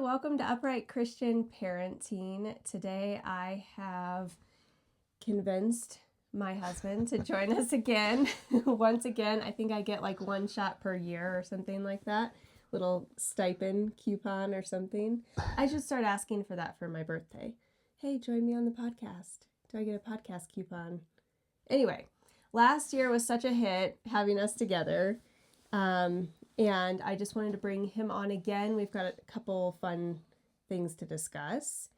welcome to Upright Christian Parenting. Today I have convinced my husband to join us again. Once again, I think I get like one shot per year or something like that. Little stipend coupon or something. I should start asking for that for my birthday. Hey, join me on the podcast. Do I get a podcast coupon? Anyway, last year was such a hit having us together. And I just wanted to bring him on again. We've got a couple fun things to discuss.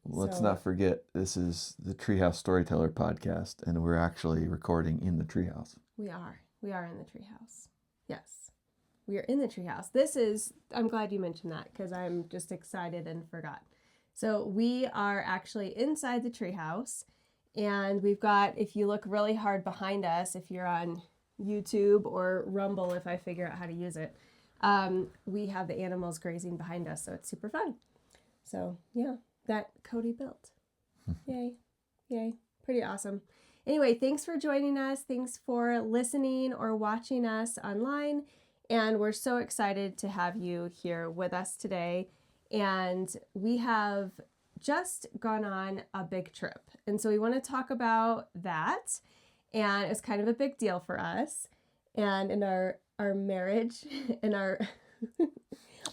Let's not forget, this is the Treehouse Storyteller podcast, and we're actually recording in the treehouse. We are in the treehouse. Yes, we are in the treehouse. I'm glad you mentioned that because I'm just excited and forgot. So we are actually inside the treehouse, and we've got, if you look really hard behind us, if you're on YouTube or Rumble, if I figure out how to use it, we have the animals grazing behind us, so it's super fun. So yeah, that Cody built. Yay, pretty awesome. Anyway, thanks for joining us. Thanks for listening or watching us online, and we're so excited to have you here with us today. And we have just gone on a big trip, and so we want to talk about that. And it's kind of a big deal for us. And in our marriage, in our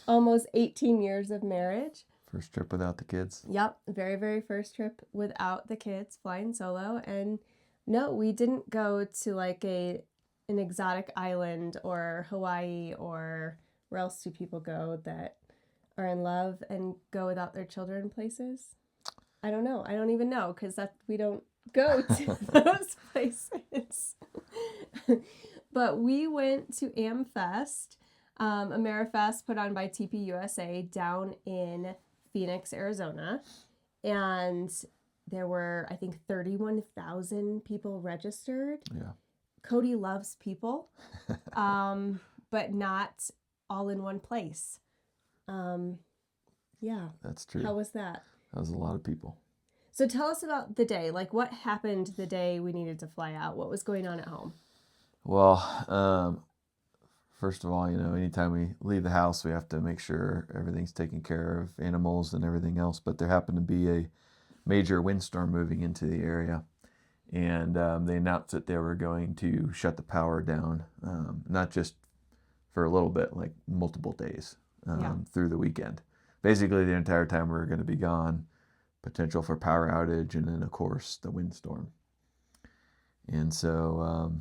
almost 18 years of marriage. First trip without the kids. Yep, very, very first trip without the kids, flying solo. And no, we didn't go to like an exotic island or Hawaii, or where else do people go that are in love and go without their children places? I don't know. I don't even know because we don't go to those places. But we went to AmFest, AmeriFest put on by TPUSA down in Phoenix, Arizona. And there were, I think, 31,000 people registered. Yeah. Cody loves people, but not all in one place. Yeah. That's true. How was that? That was a lot of people. So tell us about the day. Like, what happened the day we needed to fly out? What was going on at home? Well, first of all, anytime we leave the house, we have to make sure everything's taken care of, animals and everything else. But there happened to be a major windstorm moving into the area. And they announced that they were going to shut the power down, not just for a little bit, like multiple days through the weekend. Basically, the entire time we were going to be gone. Potential for power outage, and then, of course, the windstorm. And so...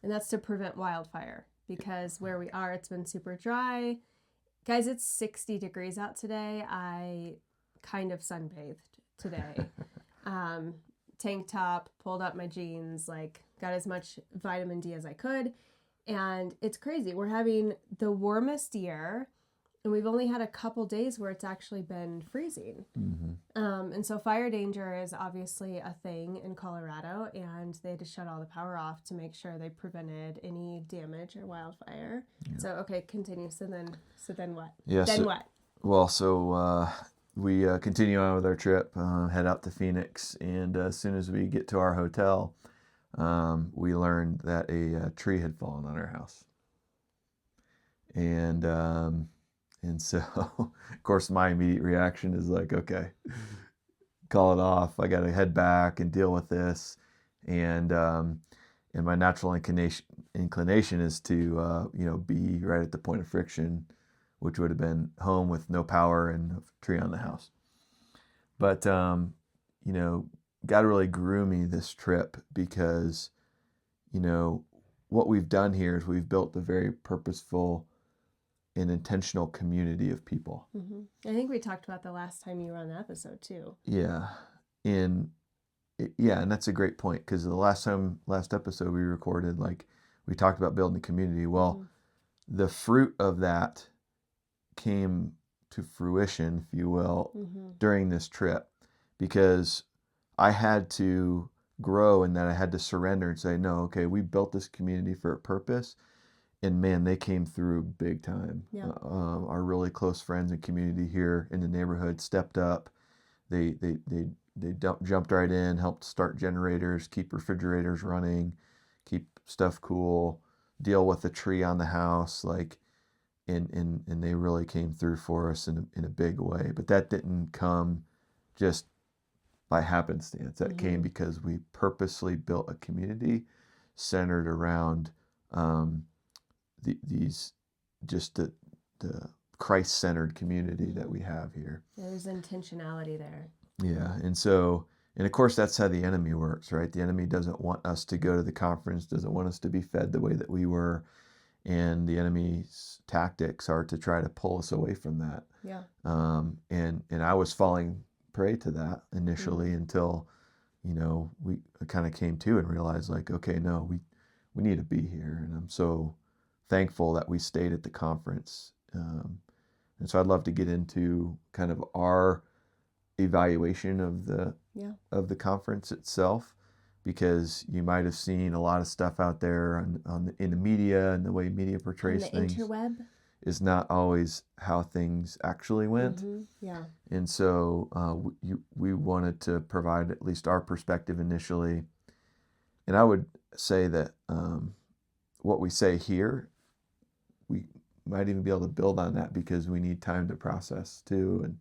and that's to prevent wildfire, because where we are, it's been super dry. Guys, it's 60 degrees out today. I kind of sunbathed today. Tank top, pulled up my jeans, got as much vitamin D as I could. And it's crazy. We're having the warmest year, and we've only had a couple days where it's actually been freezing. Mm-hmm. And so fire danger is obviously a thing in Colorado, and they had to shut all the power off to make sure they prevented any damage or wildfire. Yeah. So, okay, continue. So then what? Yeah, what? Well, so we continue on with our trip, head out to Phoenix, and as soon as we get to our hotel, we learned that a tree had fallen on our house. And so, of course, my immediate reaction is like, okay, call it off. I got to head back and deal with this. And my natural inclination is to, be right at the point of friction, which would have been home with no power and a tree on the house. But, God really grew me this trip because, what we've done here is we've built a very purposeful an intentional community of people. Mm-hmm. I think we talked about the last time you were on the episode too. Yeah. And that's a great point, because the last episode we recorded, we talked about building a community. Well, the fruit of that came to fruition, if you will, during this trip, because I had to grow in that I had to surrender and say, no, okay, we built this community for a purpose. And man, they came through big time. Yeah. Our really close friends and community here in the neighborhood stepped up. They jumped right in, helped start generators, keep refrigerators running, keep stuff cool, deal with the tree on the house. and they really came through for us in a big way. But that didn't come just by happenstance. That came because we purposely built a community centered around these just the Christ-centered community that we have here. There's intentionality there. Yeah, and of course that's how the enemy works, right? The enemy doesn't want us to go to the conference, doesn't want us to be fed the way that we were, and the enemy's tactics are to try to pull us away from that. Yeah. And I was falling prey to that initially until, we kind of came to and realized like, okay, no, we need to be here, and I'm so thankful that we stayed at the conference. And so I'd love to get into kind of our evaluation of the conference itself, because you might have seen a lot of stuff out there in the media, and the way media portrays things interweb is not always how things actually went. Yeah. And so we wanted to provide at least our perspective initially. And I would say that what we say here, we might even be able to build on that, because we need time to process too,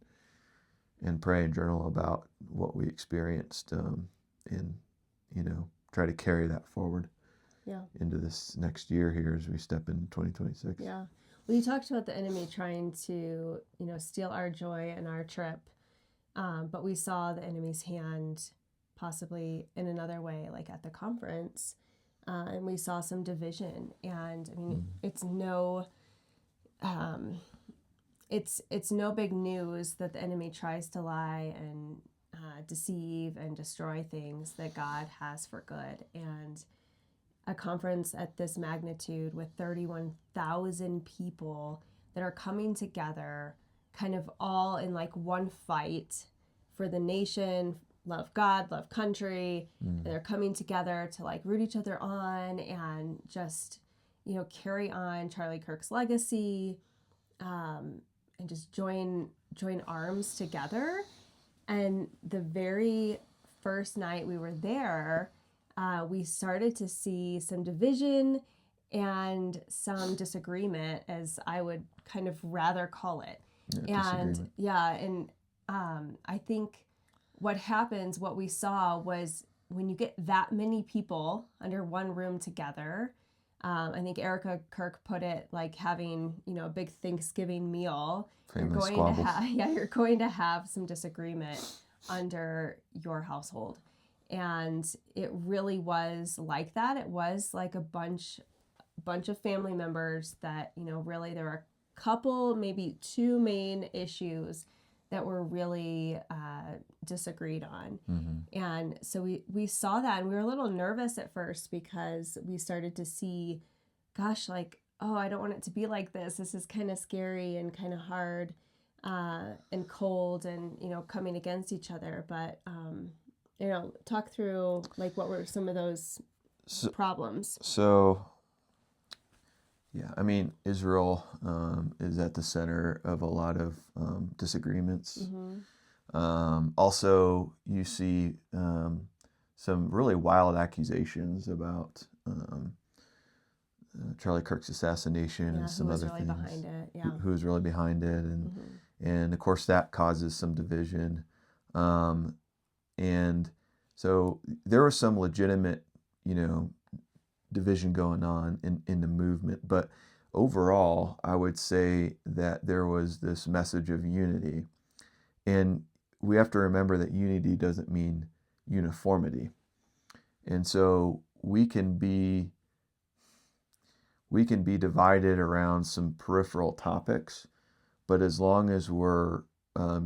and pray and journal about what we experienced, and try to carry that forward into this next year here as we step into 2026. Yeah. Well, you talked about the enemy trying to, steal our joy and our trip, but we saw the enemy's hand possibly in another way, like at the conference, and we saw some division. And I mean, it's no big news that the enemy tries to lie and deceive and destroy things that God has for good. And a conference at this magnitude with 31,000 people that are coming together, kind of all in like one fight for the nation, love God, love country, and they're coming together to like root each other on and just, carry on Charlie Kirk's legacy, and just join arms together. And the very first night we were there, we started to see some division and some disagreement, as I would kind of rather call it. And I think what we saw was, when you get that many people under one room together, I think Erica Kirk put it like having, a big Thanksgiving meal. Family squabbles. You're going to have some disagreement under your household. And it really was like that. It was like a bunch of family members that, really there were a couple, maybe two main issues that were really disagreed on. And so we saw that, and we were a little nervous at first, because we started to see, gosh, like, oh, I don't want it to be like this. This is kind of scary and kind of hard and cold and, coming against each other. But, talk through, like, what were some of those problems? So, yeah, I mean, Israel is at the center of a lot of disagreements. Also, you see some really wild accusations about Charlie Kirk's assassination and some other things. Behind it? Who was really behind it, and of course that causes some division, and so there was some legitimate, division going on in the movement. But overall, I would say that there was this message of unity, and we have to remember that unity doesn't mean uniformity. And so we can be divided around some peripheral topics, but as long as we're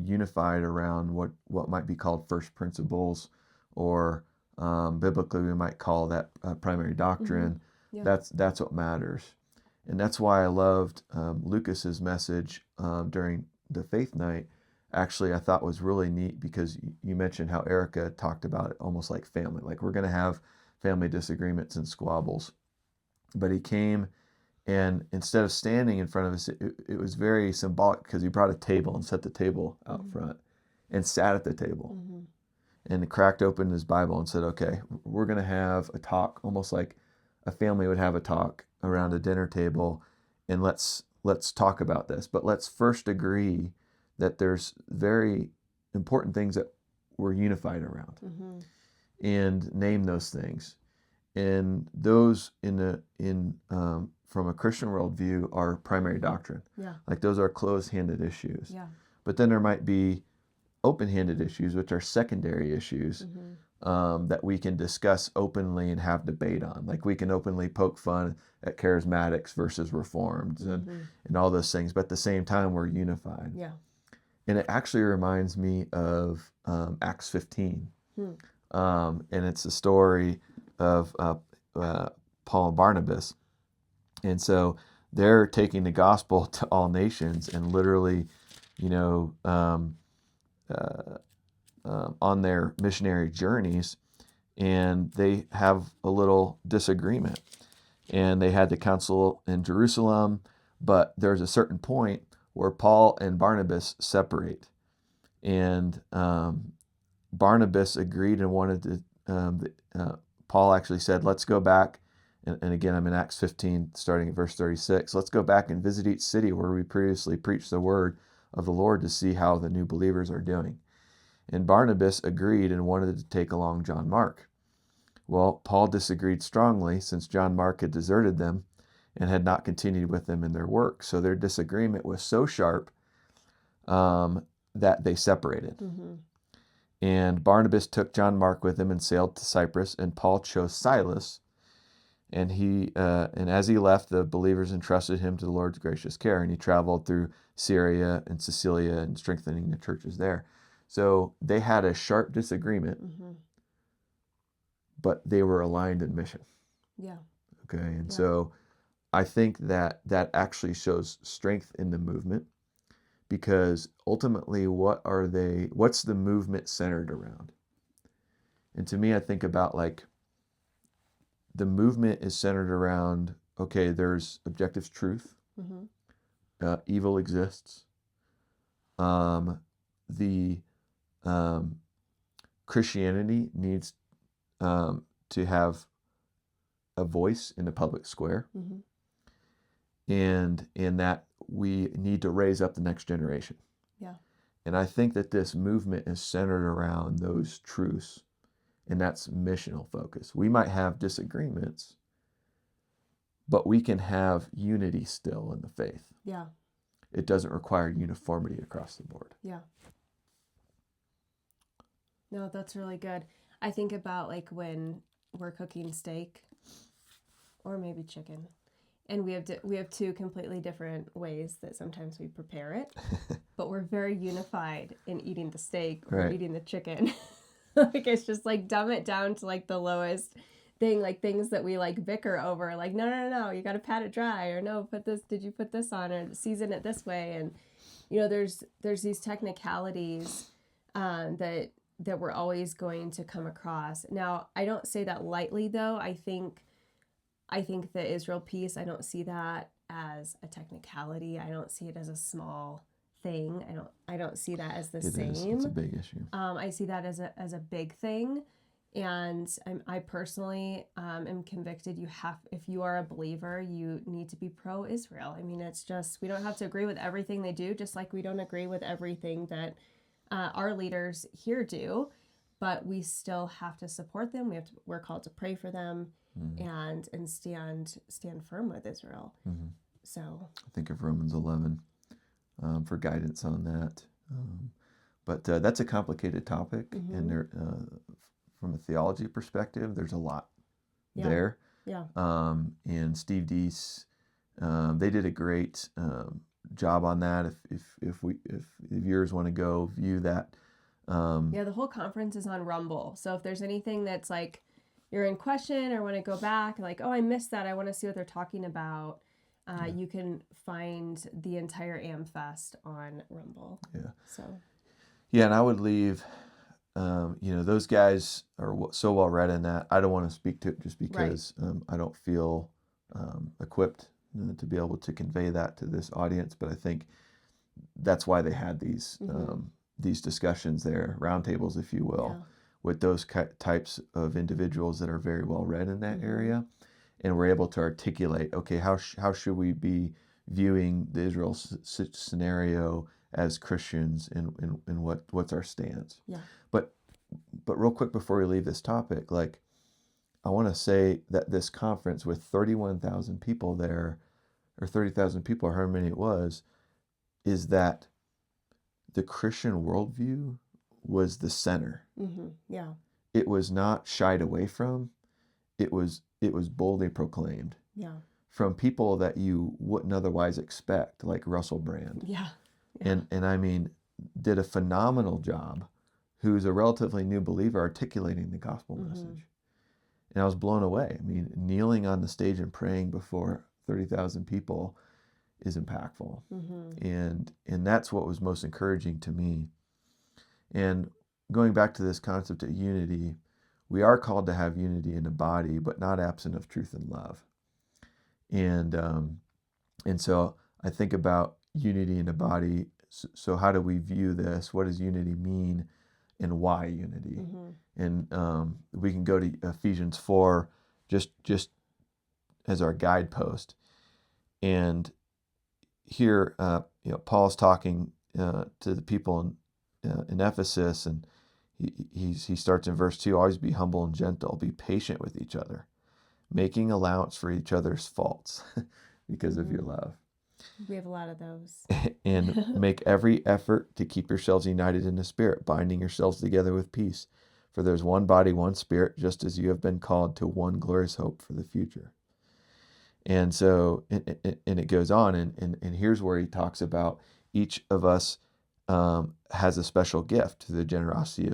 unified around what might be called first principles, or biblically we might call that primary doctrine, that's what matters. And that's why I loved Lucas's message during the faith night. Actually, I thought was really neat, because you mentioned how Erica talked about it almost like family, like we're going to have family disagreements and squabbles. But he came, and instead of standing in front of us, it was very symbolic, because he brought a table and set the table out front and sat at the table and cracked open his Bible and said, okay, we're going to have a talk, almost like a family would have a talk around a dinner table. and let's talk about this. But let's first agree that there's very important things that we're unified around, and name those things. And those from a Christian worldview are primary doctrine. Yeah. Like those are closed-handed issues. Yeah. But then there might be open-handed issues, which are secondary issues, that we can discuss openly and have debate on. Like we can openly poke fun at charismatics versus reformed and all those things. But at the same time, we're unified. Yeah. And it actually reminds me of Acts 15. And it's the story of Paul and Barnabas. And so they're taking the gospel to all nations and literally, on their missionary journeys, and they have a little disagreement. And they had the council in Jerusalem, but there's a certain point where Paul and Barnabas separate. And Barnabas agreed and wanted to, Paul actually said, let's go back. And again, I'm in Acts 15, starting at verse 36. Let's go back and visit each city where we previously preached the word of the Lord to see how the new believers are doing. And Barnabas agreed and wanted to take along John Mark. Well, Paul disagreed strongly since John Mark had deserted them and had not continued with them in their work. So their disagreement was so sharp that they separated. And Barnabas took John Mark with him and sailed to Cyprus, and Paul chose Silas. And as he left, the believers entrusted him to the Lord's gracious care, and he traveled through Syria and Cilicia and strengthening the churches there. So they had a sharp disagreement, but they were aligned in mission. Yeah. Okay, and so I think that actually shows strength in the movement, because ultimately, what's the movement centered around? And to me, I think about like the movement is centered around, okay, there's objective truth. Evil exists. Christianity needs to have a voice in the public square. And in that we need to raise up the next generation. Yeah. And I think that this movement is centered around those truths, and that's missional focus. We might have disagreements, but we can have unity still in the faith. Yeah. It doesn't require uniformity across the board. Yeah. No, that's really good. I think about like when we're cooking steak or maybe chicken, and we have two completely different ways that sometimes we prepare it, but we're very unified in eating the steak or eating the chicken. Like it's just like dumb it down to like the lowest thing, like things that we like bicker over, like no, you got to pat it dry, or no, did you put this on, or season it this way? And there's these technicalities that we're always going to come across. Now, I don't say that lightly though. I think the Israel piece, I don't see that as a technicality. I don't see it as a small thing. I don't see that as the same. It's a big issue. I see that as a big thing, and I personally am convicted. If you are a believer, you need to be pro-Israel. I mean, it's just, we don't have to agree with everything they do, just like we don't agree with everything that our leaders here do, but we still have to support them. We're called to pray for them and stand firm with Israel. So I think of Romans 11. For guidance on that. But that's a complicated topic, and there, from a theology perspective, there's a lot there. Yeah. And Steve Deese, they did a great job on that. If viewers want to go view that. The whole conference is on Rumble. So if there's anything that's like you're in question or want to go back, like, oh, I missed that, I want to see what they're talking about. You can find the entire AmFest on Rumble. Yeah. So. Yeah, and I would leave, those guys are so well read in that. I don't want to speak to it just because I don't feel equipped to be able to convey that to this audience. But I think that's why they had these discussions there, roundtables, if you will, with those types of individuals that are very well read in that area. And we're able to articulate, okay, how should we be viewing the Israel scenario as Christians and what's our stance. Yeah. But real quick before we leave this topic, like I want to say that this conference with 31,000 people there, or 30,000 people, or however many it was, is that the Christian worldview was the center. Mm-hmm. Yeah. It was not shied away from. It was boldly proclaimed. Yeah. From people that you wouldn't otherwise expect, like Russell Brand. Yeah. Yeah. And I mean, did a phenomenal job, who's a relatively new believer, articulating the gospel message. And I was blown away. I mean, kneeling on the stage and praying before 30,000 people is impactful. And that's what was most encouraging to me. And going back to this concept of unity, we are called to have unity in the body, but not absent of truth and love. And so I think about unity in the body. So how do we view this? What does unity mean, and why unity? And we can go to Ephesians 4 just as our guidepost. And here, Paul's talking to the people in Ephesus, and he starts in verse 2. Always be humble and gentle. Be patient with each other, making allowance for each other's faults because of your love. We have a lot of those. And make every effort to keep yourselves united in the Spirit, binding yourselves together with peace. For there's one body, one Spirit, just as you have been called to one glorious hope for the future. And so, and it goes on, and here's where he talks about each of us has a special gift to the generosity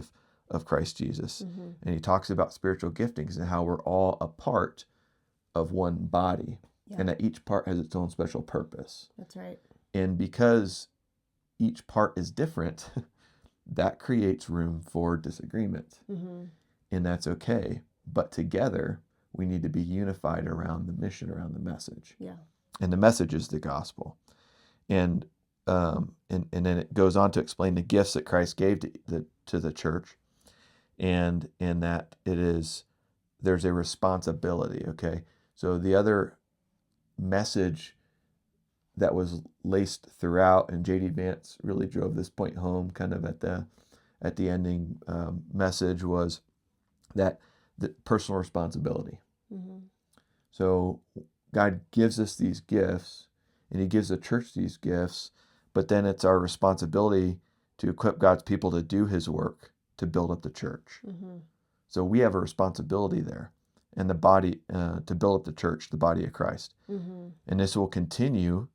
of Christ Jesus. And he talks about spiritual giftings and how we're all a part of one body, and that each part has its own special purpose. That's right. And because each part is different, that creates room for disagreement. And that's okay. But together, we need to be unified around the mission, around the message. Yeah. And the message is the gospel. And then it goes on to explain the gifts that Christ gave to the church, and that there's a responsibility. Okay, so the other message that was laced throughout, and J.D. Vance really drove this point home, kind of at the ending message, was that the personal responsibility. So God gives us these gifts, and He gives the church these gifts, but then it's our responsibility to equip God's people to do His work, to build up the church. So we have a responsibility there, and the body, to build up the church, the body of Christ. And this will continue,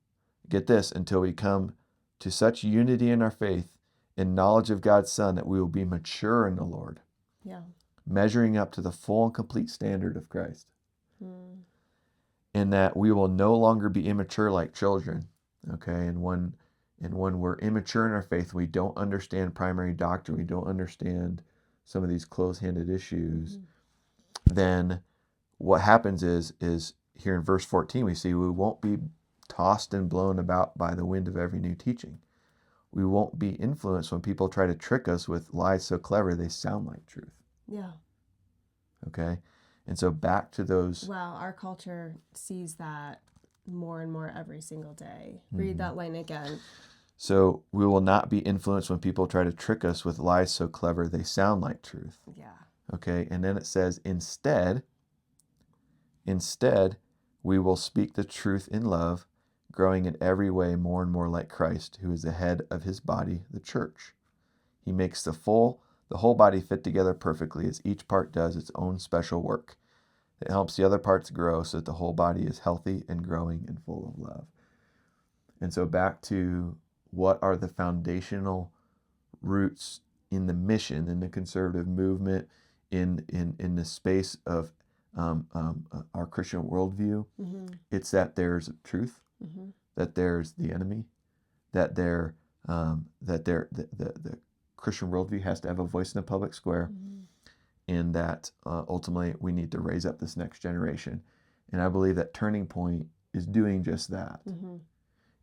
get this, until we come to such unity in our faith and knowledge of God's Son that we will be mature in the Lord. Yeah. Measuring up to the full and complete standard of Christ. And that we will no longer be immature like children. Okay, and when we're immature in our faith, we don't understand primary doctrine, we don't understand some of these close-handed issues, then what happens is here in verse 14 we see we won't be tossed and blown about by the wind of every new teaching. We won't be influenced when people try to trick us with lies so clever they sound like truth. Yeah. Okay, and so back to those. Well, our culture sees that more and more every single day. Read that line again. So we will not be influenced when people try to trick us with lies so clever they sound like truth. Yeah. Okay, and then it says, instead, we will speak the truth in love, growing in every way more and more like Christ, who is the head of His body, the church. He makes the whole body fit together perfectly as each part does its own special work. It helps the other parts grow so that the whole body is healthy and growing and full of love. And so back to what are the foundational roots in the mission, in the conservative movement, in the space of our Christian worldview. It's that there's truth, that there's the enemy, that the Christian worldview has to have a voice in the public square, and that ultimately we need to raise up this next generation. And I believe that Turning Point is doing just that.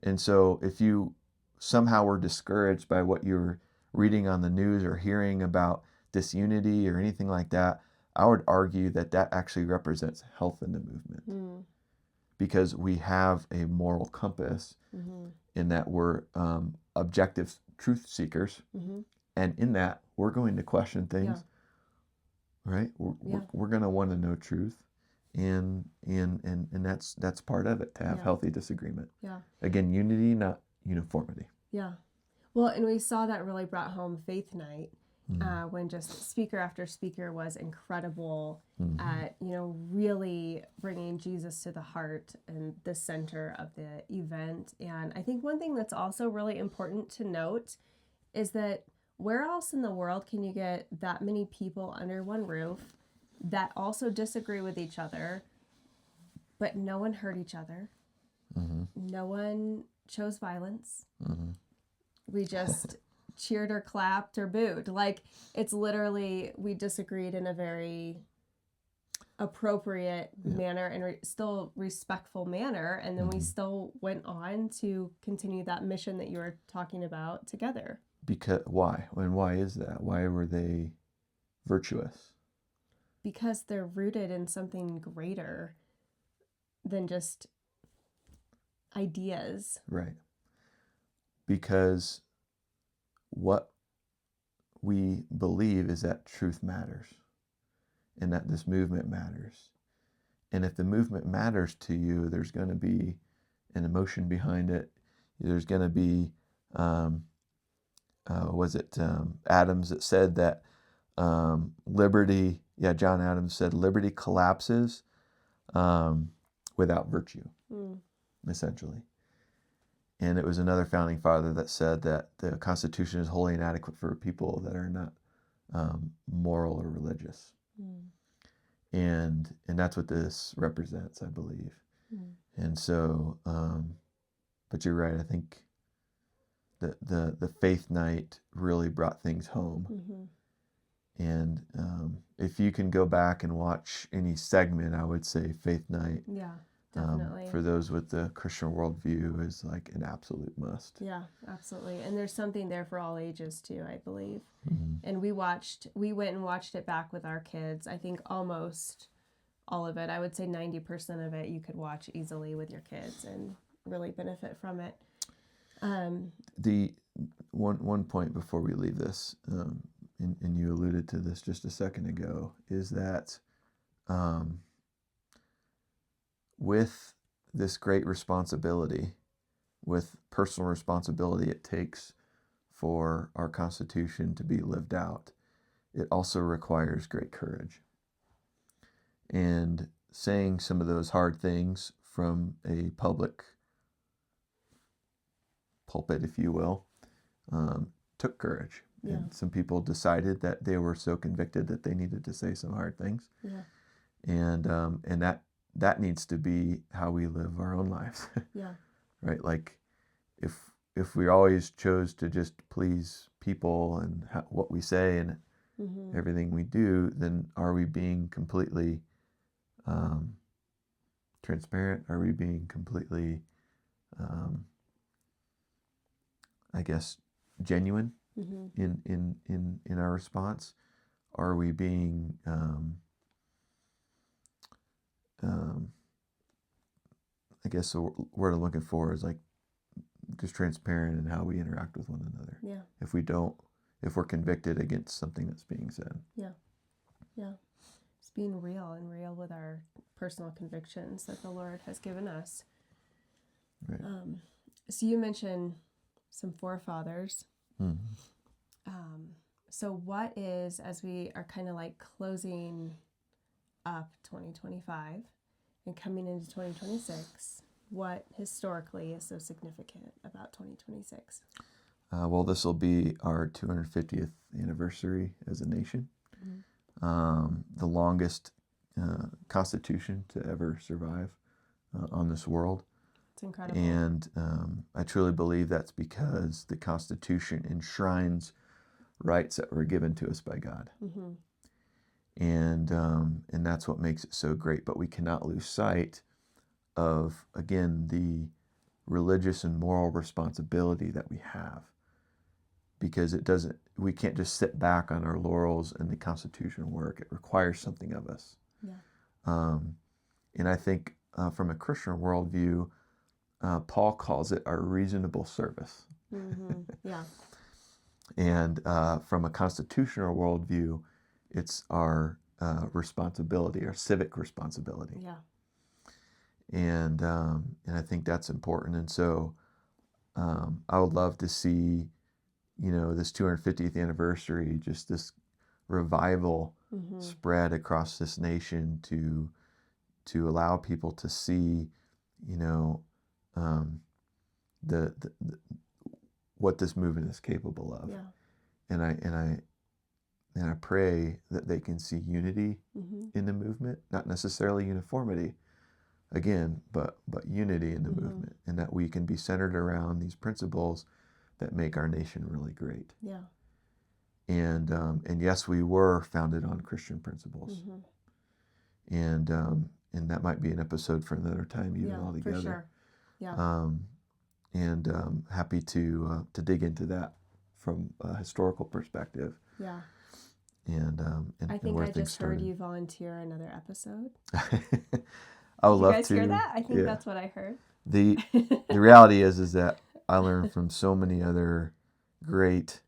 And so if you somehow were discouraged by what you're reading on the news or hearing about disunity or anything like that, I would argue that actually represents health in the movement. because we have a moral compass in that we're objective truth seekers. And in that, we're going to question things, right? We're going to want to know truth. And that's part of it, to have healthy disagreement. Again, unity, not uniformity. Well, and we saw that really brought home Faith Night when just speaker after speaker was incredible at, really bringing Jesus to the heart and the center of the event. And I think one thing that's also really important to note is that where else in the world can you get that many people under one roof that also disagree with each other, but no one hurt each other? No one chose violence. We just cheered or clapped or booed. Like, it's literally, we disagreed in a very appropriate manner and still respectful manner. And then we still went on to continue that mission that you were talking about together. Because why? And why is that? Why were they virtuous? Because they're rooted in something greater than just ideas. Right. Because what we believe is that truth matters and that this movement matters. And if the movement matters to you, there's going to be an emotion behind it. There's going to be, Adams that said that liberty, John Adams said liberty collapses without virtue, essentially. And it was another founding father that said that the Constitution is wholly inadequate for people that are not moral or religious. And that's what this represents, I believe. And so, but you're right. I think the Faith Night really brought things home. And if you can go back and watch any segment, I would say Faith Night. Definitely. For those with the Christian worldview is like an absolute must. Yeah, absolutely. And there's something there for all ages too, I believe. And we went and watched it back with our kids. I think almost all of it. I would say 90% of it you could watch easily with your kids and really benefit from it. The one point before we leave this, and you alluded to this just a second ago, is that with this great responsibility, with personal responsibility it takes for our Constitution to be lived out, it also requires great courage. And saying some of those hard things from a public pulpit, if you will, took courage. And some people decided that they were so convicted that they needed to say some hard things. And that needs to be how we live our own lives. Right? Like if we always chose to just please people and what we say and everything we do, then are we being completely transparent? Are we being completely, I guess, genuine in our response? Are we being I guess the word I'm looking for is like just transparent in how we interact with one another. If we're convicted against something that's being said. It's being real with our personal convictions that the Lord has given us. Right. So you mentioned some forefathers. So what is, as we are kind of like closing up 2025 and coming into 2026, what historically is so significant about 2026? Well, this will be our 250th anniversary as a nation. The longest constitution to ever survive on this world. It's incredible. And I truly believe that's because the Constitution enshrines rights that were given to us by God. And that's what makes it so great. But we cannot lose sight of, again, the religious and moral responsibility that we have. Because we can't just sit back on our laurels and the Constitution work. It requires something of us. And I think from a Christian worldview, Paul calls it our reasonable service. Yeah. And from a constitutional worldview, it's our responsibility, our civic responsibility. Yeah. And I think that's important. And so I would love to see, this 250th anniversary, just this revival spread across this nation to allow people to see, the what this movement is capable of. Yeah. And I pray that they can see unity in the movement, not necessarily uniformity, again, but unity in the movement, and that we can be centered around these principles that make our nation really great. Yeah. And yes, we were founded on Christian principles, and that might be an episode for another time, even altogether. For sure. Yeah. Happy to dig into that from a historical perspective. Yeah. And I think where I things just heard started. you volunteer another episode. I would Did love you guys to hear that? I think that's what I heard. The reality is that I learned from so many other great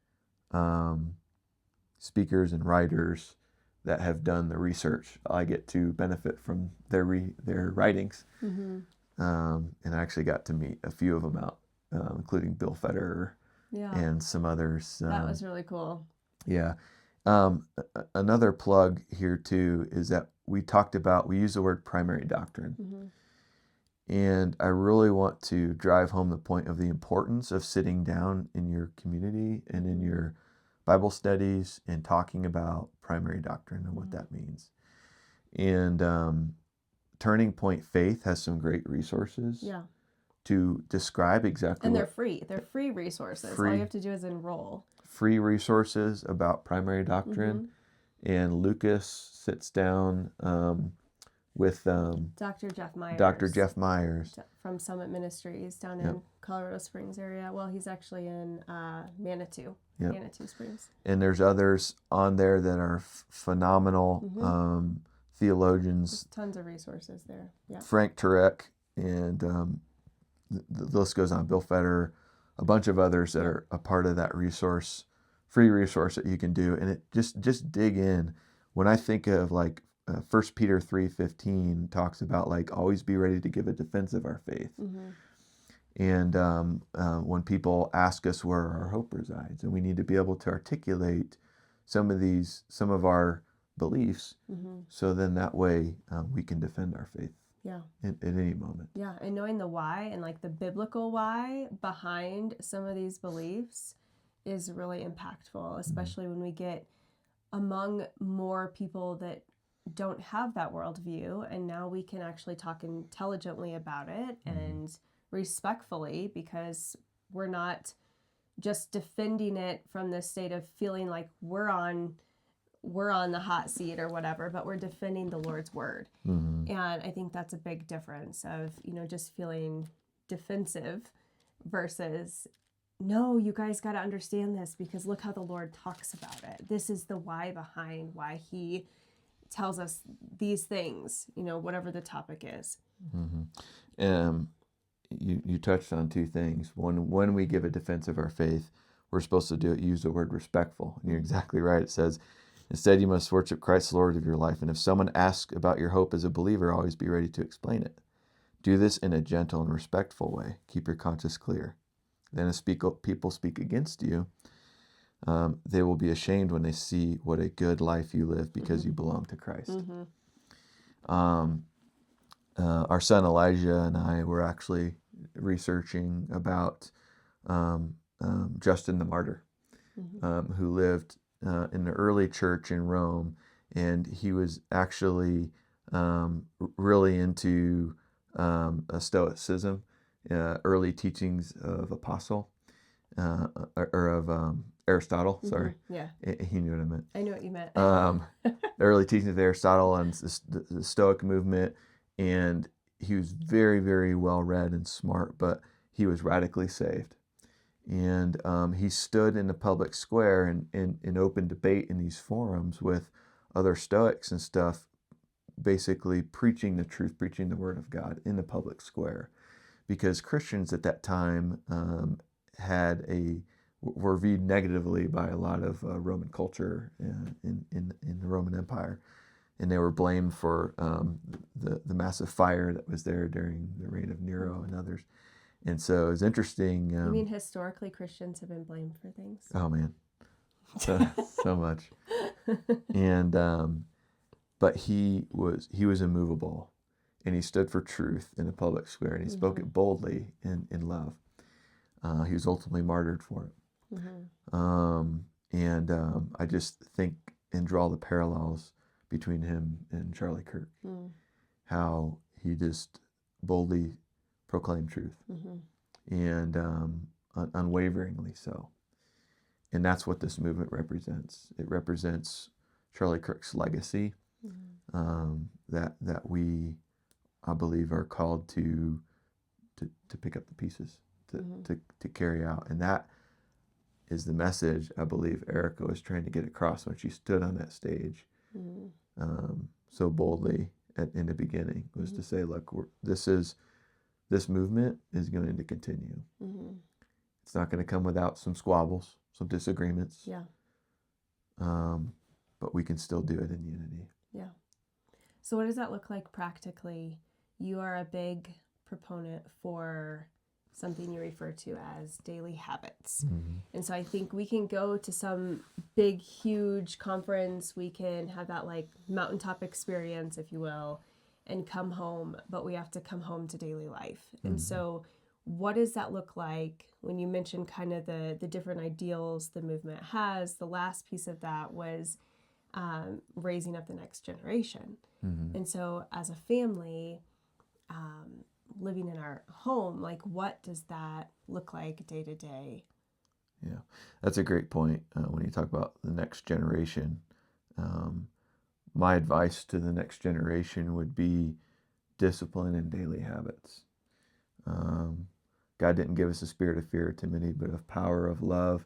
speakers and writers that have done the research. I get to benefit from their writings, and I actually got to meet a few of them out, including Bill Federer and some others. That was really cool. Yeah. Another plug here too is that we use the word primary doctrine. And I really want to drive home the point of the importance of sitting down in your community and in your Bible studies and talking about primary doctrine and what that means. And Turning Point Faith has some great resources to describe exactly. And they're free. They're free resources. All you have to do is enroll. Free resources about primary doctrine. And Lucas sits down with Dr. Jeff Myers. Dr. Jeff Myers from Summit Ministries down in Colorado Springs area. Well, he's actually in Manitou Springs. And there's others on there that are phenomenal theologians. There's tons of resources there. Yeah. Frank Turek and the list goes on. Bill Federer, a bunch of others that are a part of that free resource that you can do. And it just dig in. When I think of 1 Peter 3:15 talks about always be ready to give a defense of our faith. And when people ask us where our hope resides, and we need to be able to articulate some of our beliefs, so then that way we can defend our faith. At any moment. Yeah, and knowing the why and the biblical why behind some of these beliefs is really impactful, especially when we get among more people that don't have that worldview, and now we can actually talk intelligently about it and respectfully, because we're not just defending it from the state of feeling like we're on the hot seat or whatever, but we're defending the Lord's word. And I think that's a big difference of, just feeling defensive versus, no, you guys got to understand this because look how the Lord talks about it. This is the why behind why he tells us these things, whatever the topic is. You touched on two things. One, when we give a defense of our faith, we're supposed to use the word respectful. And you're exactly right. It says, instead, you must worship Christ, Lord of your life. And if someone asks about your hope as a believer, always be ready to explain it. Do this in a gentle and respectful way. Keep your conscience clear. Then as people speak against you, they will be ashamed when they see what a good life you live because you belong to Christ. Our son Elijah and I were actually researching about Justin the Martyr, who lived in the early church in Rome, and he was actually really into Stoicism, early teachings of Aristotle. Sorry, he knew what I meant. I knew what you meant. The early teachings of Aristotle and the Stoic movement, and he was very, very well read and smart, but he was radically saved. And he stood in the public square in open debate in these forums with other Stoics and stuff, basically preaching the truth, preaching the word of God in the public square, because Christians at that time were viewed negatively by a lot of Roman culture in the Roman Empire, and they were blamed for the massive fire that was there during the reign of Nero and others. And so it's interesting. You mean historically Christians have been blamed for things? Oh man, so much. And but he was immovable, and he stood for truth in the public square, and he spoke it boldly in love. He was ultimately martyred for it. I just think and draw the parallels between him and Charlie Kirk, how he just boldly proclaimed truth, and unwaveringly so. And that's what this movement represents. It represents Charlie Kirk's legacy, that we, I believe, are called to pick up the pieces, to carry out. And that is the message I believe Erica was trying to get across when she stood on that stage so boldly in the beginning, was to say, look, this movement is going to continue. It's not going to come without some squabbles, some disagreements. Yeah. But we can still do it in unity. Yeah. So what does that look like practically? You are a big proponent for something you refer to as daily habits. And so I think we can go to some big, huge conference. We can have that like mountaintop experience, if you will, and come home, but we have to come home to daily life. And so what does that look like when you mentioned kind of the different ideals the movement has? The last piece of that was raising up the next generation. And so as a family, living in our home, like what does that look like day to day? Yeah, that's a great point. When you talk about the next generation, my advice to the next generation would be discipline and daily habits. God didn't give us a spirit of fear, timidity, but of power, of love.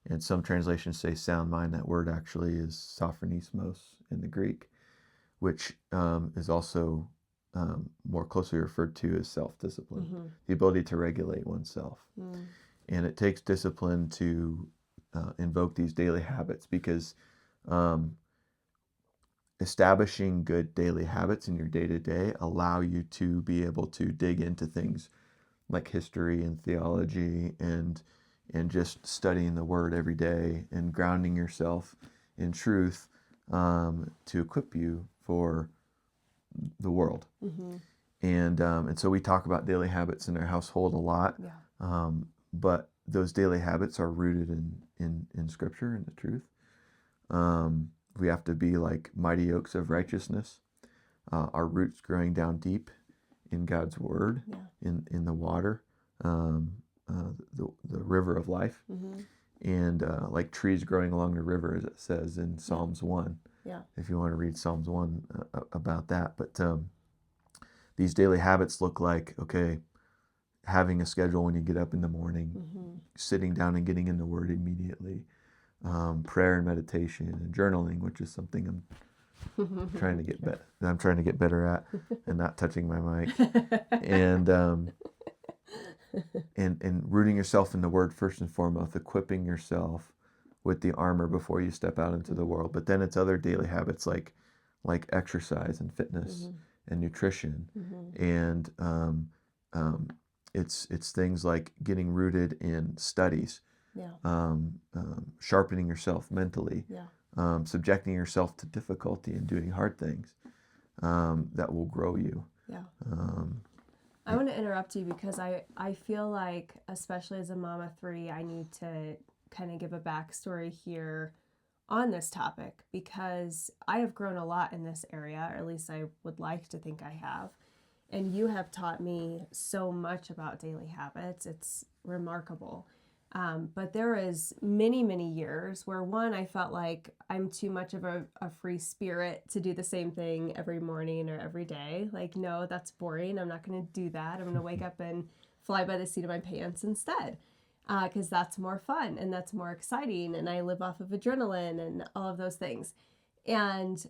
And some translations say sound mind. That word actually is sophronismos in the Greek, which is also more closely referred to as self-discipline, the ability to regulate oneself. And it takes discipline to invoke these daily habits, because establishing good daily habits in your day-to-day allow you to be able to dig into things like history and theology and just studying the word every day and grounding yourself in truth to equip you for the world. And so we talk about daily habits in our household a lot, but those daily habits are rooted in Scripture and the truth. We have to be like mighty oaks of righteousness, our roots growing down deep in God's word, in the water, the river of life, and like trees growing along the river, as it says in Psalms 1. If you want to read Psalms 1 about that. But these daily habits look like, okay, having a schedule when you get up in the morning, sitting down and getting in the word immediately, prayer and meditation and journaling, which is something I'm trying to get better at, and not touching my mic, and rooting yourself in the word first and foremost, equipping yourself with the armor before you step out into the world. But then it's other daily habits like exercise and fitness and nutrition, and it's things like getting rooted in studies, sharpening yourself mentally, subjecting yourself to difficulty and doing hard things that will grow you. I want to interrupt you because I feel like, especially as a mom of three, I need to kind of give a backstory here on this topic, because I have grown a lot in this area, or at least I would like to think I have. And you have taught me so much about daily habits. It's remarkable. But there is many, many years where, one, I felt like I'm too much of a free spirit to do the same thing every morning or every day. Like, no, that's boring. I'm not going to do that. I'm going to wake up and fly by the seat of my pants instead, because that's more fun and that's more exciting. And I live off of adrenaline and all of those things. And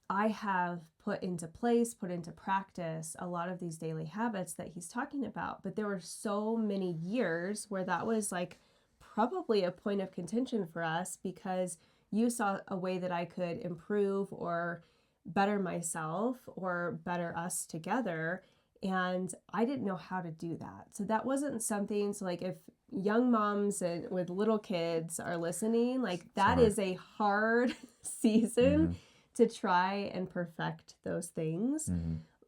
I have put into place, put into practice a lot of these daily habits that he's talking about. But there were so many years where that was like probably a point of contention for us, because you saw a way that I could improve or better myself or better us together. And I didn't know how to do that. So that wasn't something, so like if young moms and with little kids are listening, like that is a hard season to try and perfect those things.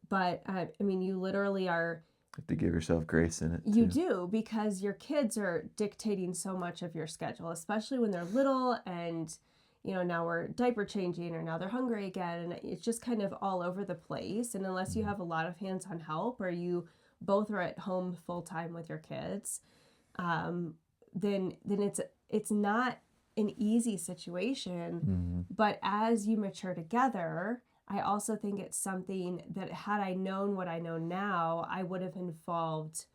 But I mean, you literally are, You have to give yourself grace in it. You do, because your kids are dictating so much of your schedule, especially when they're little, and you know, now we're diaper changing, or now they're hungry again, and it's just kind of all over the place. And unless you have a lot of hands-on help, or you both are at home full time with your kids, then it's not an easy situation. But as you mature together, I also think it's something that, had I known what I know now, I would have involved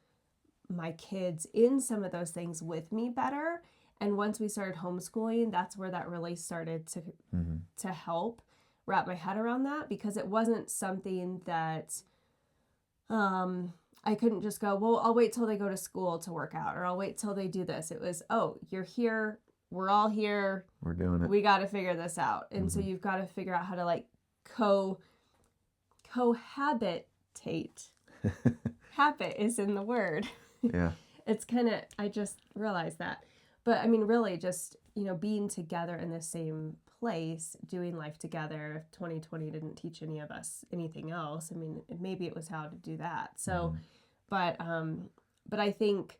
my kids in some of those things with me better. And once we started homeschooling, that's where that really started to help wrap my head around that, because it wasn't something that I couldn't just go, well, I'll wait till they go to school to work out, or I'll wait till they do this. It was, oh, you're here. We're all here. We're doing it. We got to figure this out. And so you've got to figure out how to like cohabitate. Habit is in the word. Yeah. It's kind of, I just realized that. But I mean, really just, you know, being together in the same place, doing life together. 2020 didn't teach any of us anything else. I mean, maybe it was how to do that. So, but I think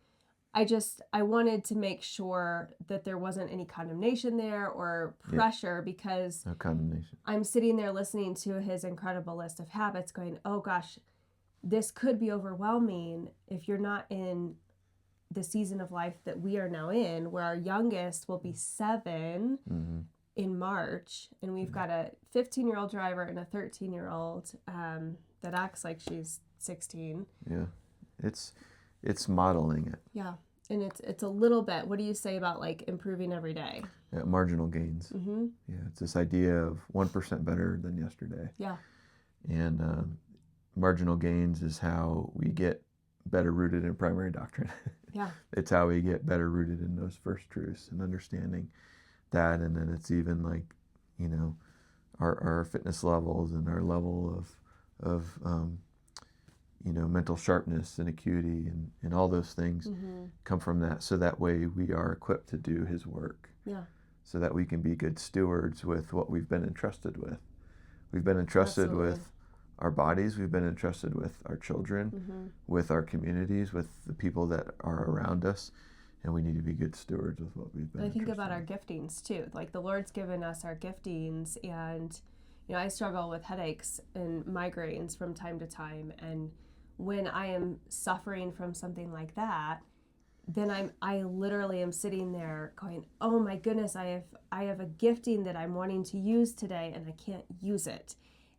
I wanted to make sure that there wasn't any condemnation there or pressure, because no condemnation. I'm sitting there listening to his incredible list of habits going, oh gosh, this could be overwhelming if you're not in the season of life that we are now in, where our youngest will be 7 in March, and we've got a 15-year-old driver and a 13-year-old that acts like she's 16. Yeah, it's modeling it. Yeah, and it's a little bit. What do you say about like improving every day? Yeah, marginal gains. Yeah, it's this idea of 1% better than yesterday. Yeah, and marginal gains is how we get better rooted in primary doctrine. Yeah. It's how we get better rooted in those first truths and understanding that. And then it's even like, you know, our fitness levels and our level of you know, mental sharpness and acuity and all those things come from that. So that way we are equipped to do his work. Yeah. So that we can be good stewards with what we've been entrusted with. We've been entrusted with our bodies, we've been entrusted with our children, with our communities, with the people that are around us, and we need to be good stewards with what we've been entrusted I think about our with. giftings too. Like the Lord's given us our giftings, and you know, I struggle with headaches and migraines from time to time, and when I am suffering from something like that, then I literally am sitting there going, oh my goodness, I have a gifting that I'm wanting to use today, and I can't use it.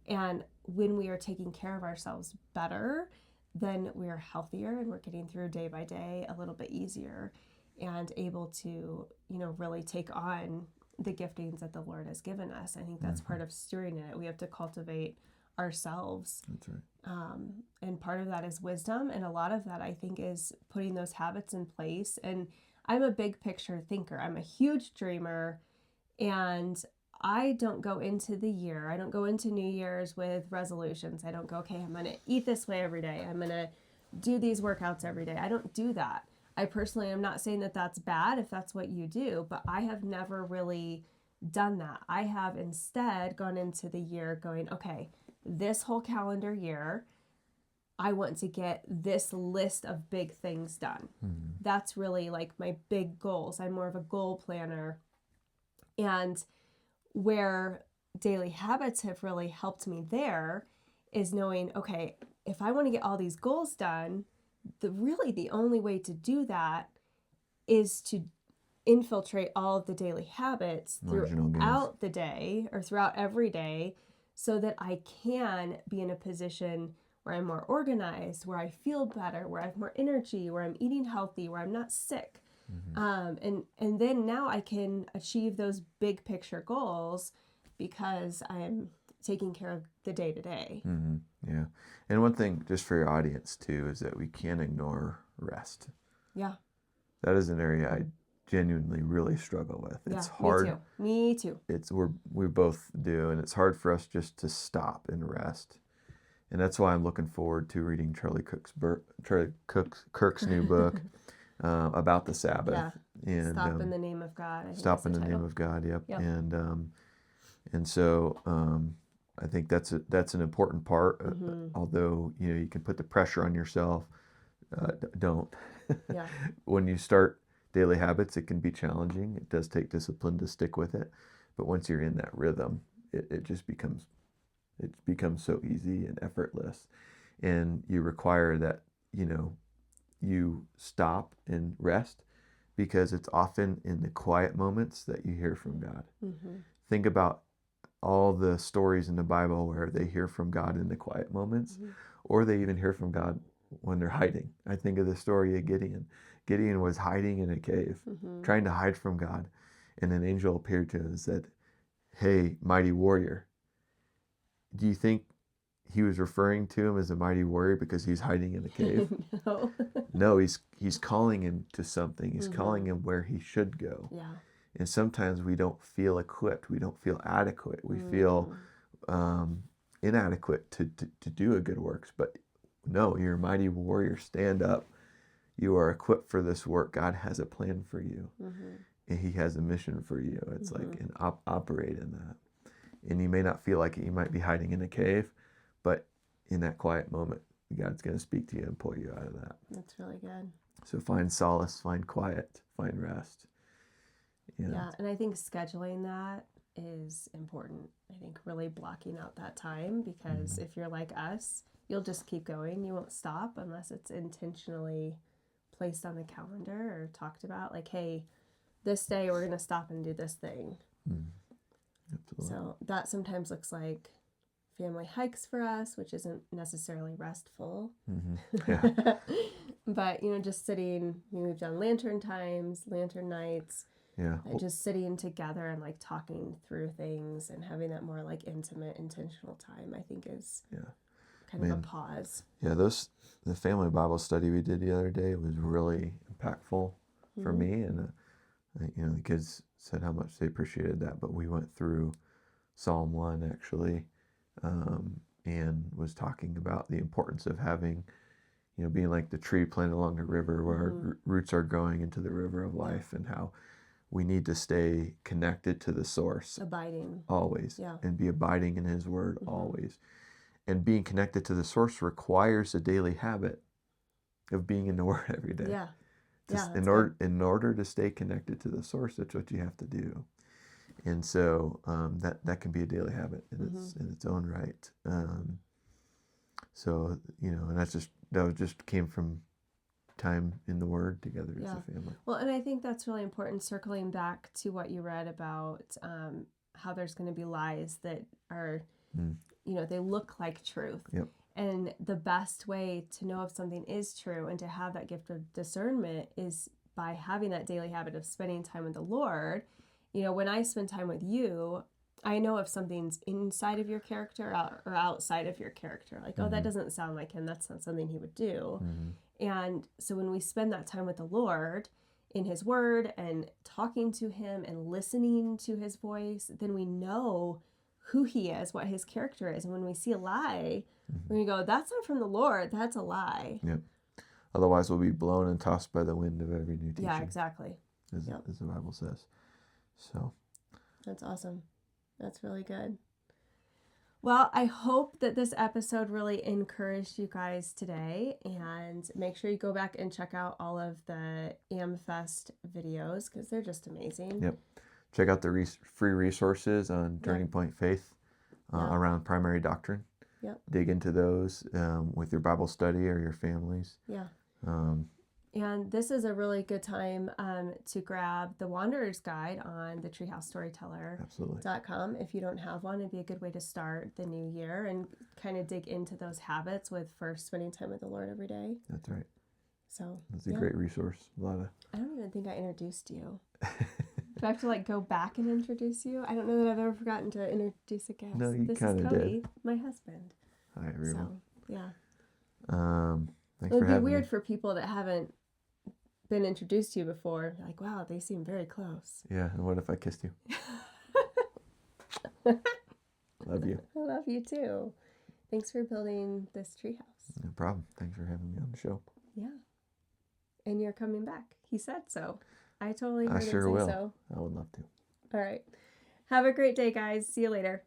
And when we are taking care of ourselves better, then we're healthier, and we're getting through day by day a little bit easier, and able to, you know, really take on the giftings that the Lord has given us. I think that's part of stewarding it. We have to cultivate ourselves. That's right. And part of that is wisdom, and a lot of that, I think, is putting those habits in place. And I'm a big picture thinker. I'm a huge dreamer, and I don't go into the year, I don't go into New Year's with resolutions. I don't go, okay, I'm going to eat this way every day. I'm going to do these workouts every day. I don't do that. I personally am not saying that that's bad if that's what you do, but I have never really done that. I have instead gone into the year going, okay, this whole calendar year, I want to get this list of big things done. That's really like my big goals. I'm more of a goal planner. And where daily habits have really helped me there is knowing, okay, if I want to get all these goals done, the only way to do that is to infiltrate all of the daily habits throughout the day or throughout every day, so that I can be in a position where I'm more organized, where I feel better, where I have more energy, where I'm eating healthy, where I'm not sick. And then now I can achieve those big picture goals because I'm taking care of the day to day. Yeah. And one thing, just for your audience too, is that we can't ignore rest. Yeah. That is an area I genuinely really struggle with. It's hard. Me too. We both do, and it's hard for us just to stop and rest. And that's why I'm looking forward to reading Charlie Kirk's new book about the Sabbath. Yeah. And Stop in the name of God. I think stop in the name of God. Yep. And so I think that's an important part. Although you can put the pressure on yourself, don't. Yeah. When you start daily habits, it can be challenging. It does take discipline to stick with it, but once you're in that rhythm, it just becomes so easy and effortless. And you require that you stop and rest, because it's often in the quiet moments that you hear from God. Think about all the stories in the Bible where they hear from God in the quiet moments, or they even hear from God when they're hiding. I think of the story of Gideon. Gideon was hiding in a cave, trying to hide from God, and an angel appeared to him and said, "Hey, mighty warrior." Do you think he was referring to him as a mighty warrior because he's hiding in a cave? No. No, he's calling him to something. He's calling him where he should go. Yeah. And sometimes we don't feel equipped. We don't feel adequate. We feel inadequate to do a good works. But no, you're a mighty warrior. Stand up. You are equipped for this work. God has a plan for you. And he has a mission for you. It's like, and operate in that. And you may not feel like it. You might be hiding in a cave, but in that quiet moment, God's going to speak to you and pull you out of that. That's really good. So find solace, find quiet, find rest. Yeah, and I think scheduling that is important. I think really blocking out that time, because if you're like us, you'll just keep going. You won't stop unless it's intentionally placed on the calendar or talked about. Like, hey, this day we're going to stop and do this thing. Absolutely. So that sometimes looks like family hikes for us, which isn't necessarily restful. Yeah. But, just sitting, we've done lantern times, lantern nights. Yeah. Just sitting together and like talking through things and having that more like intimate, intentional time, I think is kind of a pause. Yeah, the family Bible study we did the other day was really impactful for me, and the kids said how much they appreciated that. But we went through Psalm 1 actually, and was talking about the importance of having, being like the tree planted along the river where our roots are going into the river of life, and how we need to stay connected to the source. Abiding. Always. Yeah. And be abiding in his word always. And being connected to the source requires a daily habit of being in the word every day. Yeah. In order to stay connected to the source, that's what you have to do. And so that can be a daily habit in its own right. So, and that just came from time in the word together as a family. Well, and I think that's really important, circling back to what you read about how there's going to be lies that are, they look like truth. Yep. And the best way to know if something is true and to have that gift of discernment is by having that daily habit of spending time with the Lord. When I spend time with you, I know if something's inside of your character or outside of your character. Like, oh, that doesn't sound like him. That's not something he would do. And so when we spend that time with the Lord in his word and talking to him and listening to his voice, then we know who he is, what his character is. And when we see a lie, we go, that's not from the Lord, that's a lie. Yep. Otherwise we'll be blown and tossed by the wind of every new teaching. Yeah, exactly. As the Bible says. So. That's awesome. That's really good. Well, I hope that this episode really encouraged you guys today, and make sure you go back and check out all of the AmFest videos because they're just amazing. Yep. Check out the free resources on Turning Point Faith around primary doctrine. Yep. Dig into those with your Bible study or your families. Yeah. And this is a really good time to grab the Wanderer's Guide on the Treehouse Storyteller.com. If you don't have one, it'd be a good way to start the new year and kind of dig into those habits with first spending time with the Lord every day. That's right. So that's a great resource. I don't even think I introduced you. Do I have to like go back and introduce you? I don't know that I've ever forgotten to introduce a guest. No, you This is kind of Cody, did. my husband. Hi, everyone. So, yeah. Thanks It for would be having weird me. for people that haven't been introduced to you before. Like, wow, they seem very close. Yeah, and what if I kissed you? Love you. I love you too. Thanks for building this treehouse. No problem. Thanks for having me on the show. Yeah. And you're coming back. He said so. I totally heard I sure him say will. so. I would love to. All right. Have a great day, guys. See you later.